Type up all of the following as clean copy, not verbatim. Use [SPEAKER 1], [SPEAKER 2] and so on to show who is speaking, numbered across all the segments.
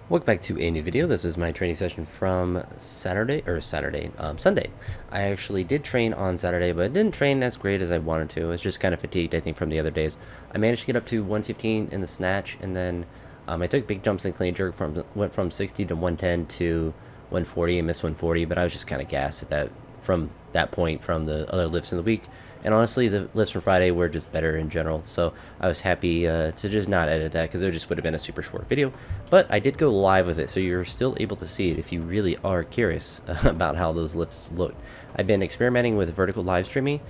[SPEAKER 1] Welcome back to a new video. This is my training session from Sunday. I actually did train on Saturday, but didn't train as great as I wanted to. I was just kind of fatigued, I think, from the other days. I managed to get up to 115 in the snatch, and then I took big jumps in clean jerk. Went from 60 to 110 to 140 and missed 140, but I was just kind of gassed at that from that point from the other lifts in the week. And honestly, the lifts from Friday were just better in general, so I was happy to just not edit that because it just would have been a super short video. But I did go live with it, so you're still able to see it if you really are curious about how those lifts look. I've been experimenting with vertical live streaming,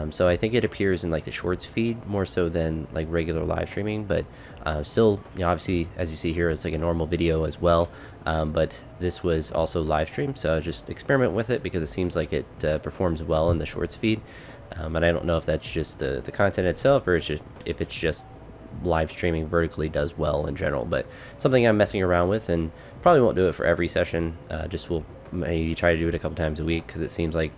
[SPEAKER 1] so I think it appears in like the shorts feed more so than like regular live streaming, but still, obviously, as you see here, it's like a normal video as well. But this was also live streamed, so I was just experiment with it because it seems like it performs well in the shorts feed. And I don't know if that's just the content itself or if it's just live streaming vertically does well in general, but something I'm messing around with, and probably won't do it for every session. Just will maybe try to do it a couple times a week because it seems like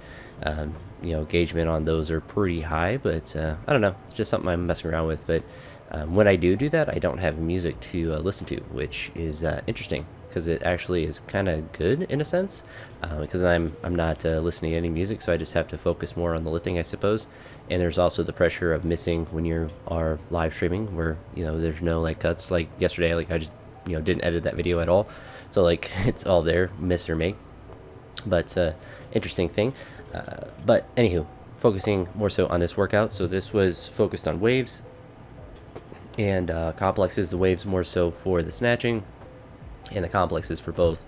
[SPEAKER 1] engagement on those are pretty high, but I don't know, it's just something I'm messing around with. But when I do that, I don't have music to listen to, which is interesting because it actually is kind of good in a sense, because I'm not listening to any music, so I just have to focus more on the lifting, I suppose. And there's also the pressure of missing when you are live streaming, where there's no like cuts. Like yesterday, like I just didn't edit that video at all, so like it's all there, miss or make. But interesting thing. But anywho, focusing more so on this workout. So this was focused on waves and complexes. The waves more so for the snatching, and the complexes for both.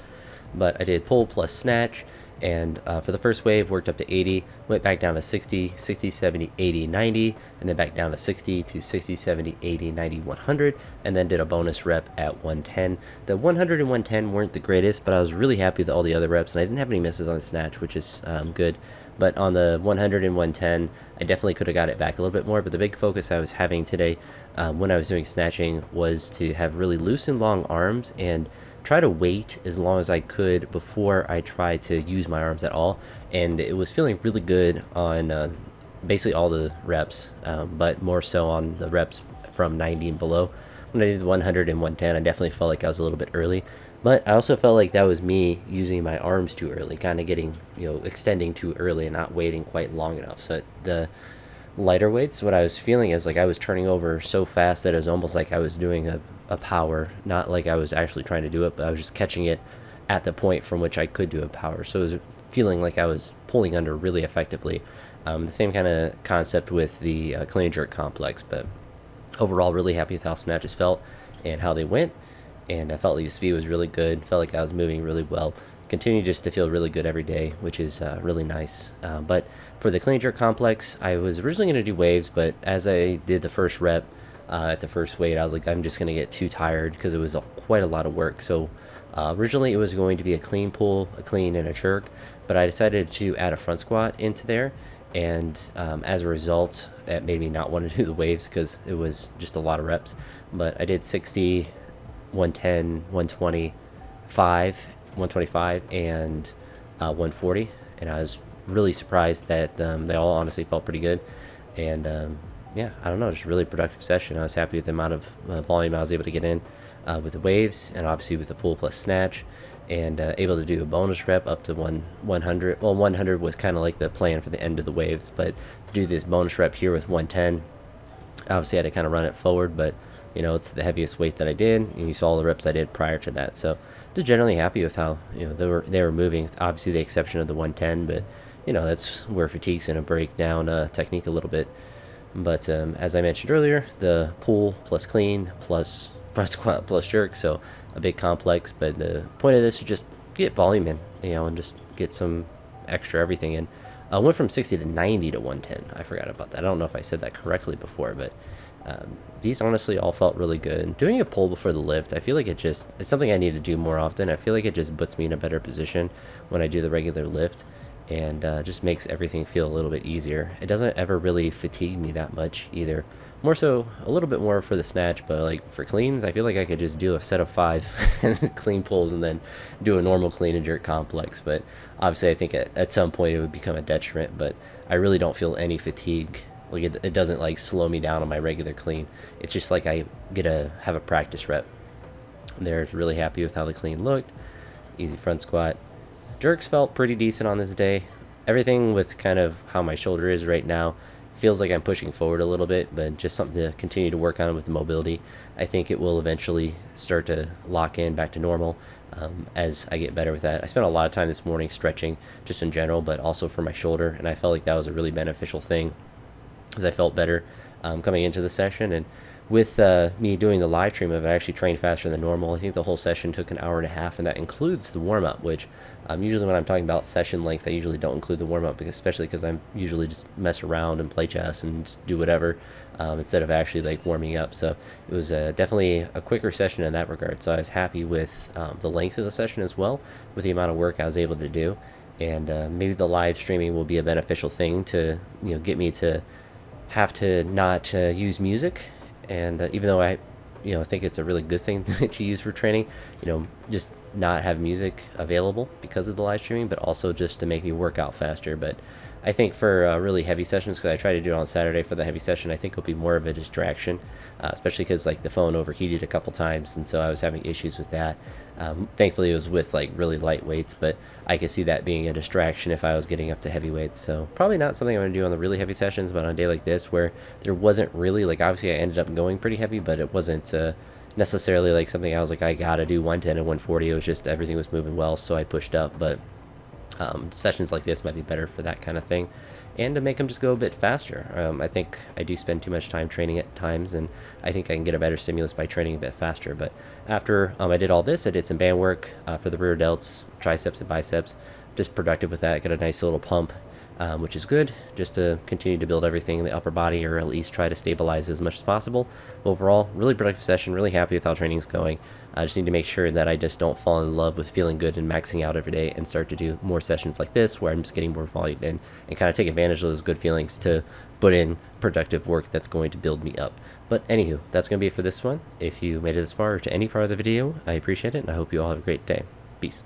[SPEAKER 1] But I did pull plus snatch, and for the first wave worked up to 80, went back down to 60, 60, 70, 80, 90, and then back down to 60 to 60, 70, 80, 90, 100, and then did a bonus rep at 110. The 100 and 110 weren't the greatest, but I was really happy with all the other reps, and I didn't have any misses on the snatch, which is good. But on the 100 and 110, I definitely could have got it back a little bit more. But the big focus I was having today when I was doing snatching was to have really loose and long arms and try to wait as long as I could before I tried to use my arms at all. And it was feeling really good on basically all the reps, but more so on the reps from 90 and below. When I did 100 and 110, I definitely felt like I was a little bit early. But I also felt like that was me using my arms too early, kind of getting, extending too early and not waiting quite long enough. So the lighter weights, what I was feeling is like I was turning over so fast that it was almost like I was doing a power, not like I was actually trying to do it, but I was just catching it at the point from which I could do a power. So it was feeling like I was pulling under really effectively. The same kind of concept with the clean jerk complex, but overall really happy with how snatches felt and how they went. And I felt like the speed was really good, felt like I was moving really well. Continue just to feel really good every day, which is really nice. But for the clean jerk complex, I was originally going to do waves, but as I did the first rep at the first weight, I was like, I'm just going to get too tired because it was quite a lot of work. So originally it was going to be a clean pull, a clean, and a jerk, but I decided to add a front squat into there. And as a result, that made me not want to do the waves because it was just a lot of reps. But I did 60, 110, 125, and 140, and I was really surprised that they all honestly felt pretty good. And yeah, I don't know, just really productive session. I was happy with the amount of volume I was able to get in with the waves, and obviously with the pull plus snatch, and able to do a bonus rep up to 100. Well, 100 was kind of like the plan for the end of the waves, but do this bonus rep here with 110. Obviously I had to kind of run it forward, but it's the heaviest weight that I did, and you saw all the reps I did prior to that. So just generally happy with how they were moving. Obviously the exception of the 110, but that's where fatigue's gonna break down technique a little bit. But as I mentioned earlier, the pull plus clean plus front squat plus jerk, so a big complex. But the point of this is just get volume in, and just get some extra everything in. I went from 60 to 90 to 110. I forgot about that. I don't know if I said that correctly before, but these honestly all felt really good. Doing a pull before the lift, I feel like it's something I need to do more often. I feel like it just puts me in a better position when I do the regular lift, and just makes everything feel a little bit easier. It doesn't ever really fatigue me that much either. More so, a little bit more for the snatch, but like for cleans, I feel like I could just do a set of 5 clean pulls and then do a normal clean and jerk complex. But obviously I think at some point it would become a detriment, but I really don't feel any fatigue. Like it doesn't like slow me down on my regular clean. It's just like I get to have a practice rep. They're really happy with how the clean looked. Easy front squat. Jerks felt pretty decent on this day. Everything with kind of how my shoulder is right now feels like I'm pushing forward a little bit, but just something to continue to work on with the mobility. I think it will eventually start to lock in back to normal as I get better with that. I spent a lot of time this morning stretching just in general, but also for my shoulder, and I felt like that was a really beneficial thing because I felt better coming into the session. And with me doing the live stream of it, I actually trained faster than normal. I think the whole session took an hour and a half, and that includes the warm-up, which usually when I'm talking about session length, I usually don't include the warm-up, especially because I'm usually just mess around and play chess and just do whatever instead of actually like warming up. So it was definitely a quicker session in that regard. So I was happy with the length of the session as well, with the amount of work I was able to do. And maybe the live streaming will be a beneficial thing to get me to have to not use music. And even though I think it's a really good thing to use for training, just not have music available because of the live streaming, but also just to make me work out faster. But I think for really heavy sessions, because I try to do it on Saturday for the heavy session, I think it'll be more of a distraction, especially because like the phone overheated a couple times, and so I was having issues with that. Thankfully, it was with like really light weights, but I could see that being a distraction if I was getting up to heavy weights. So probably not something I'm going to do on the really heavy sessions, but on a day like this where there wasn't really like, obviously I ended up going pretty heavy, but it wasn't necessarily like something I was like, I gotta do 110 and 140. It was just everything was moving well, so I pushed up. But sessions like this might be better for that kind of thing, and to make them just go a bit faster. I think I do spend too much time training at times, and I think I can get a better stimulus by training a bit faster. But after I did all this, I did some band work for the rear delts, triceps and biceps. Just productive with that. Got a nice little pump, which is good, just to continue to build everything in the upper body, or at least try to stabilize as much as possible. Overall, really productive session, really happy with how training's going. I just need to make sure that I just don't fall in love with feeling good and maxing out every day, and start to do more sessions like this where I'm just getting more volume in, and kind of take advantage of those good feelings to put in productive work that's going to build me up. But anywho, that's going to be it for this one. If you made it this far or to any part of the video, I appreciate it, and I hope you all have a great day. Peace.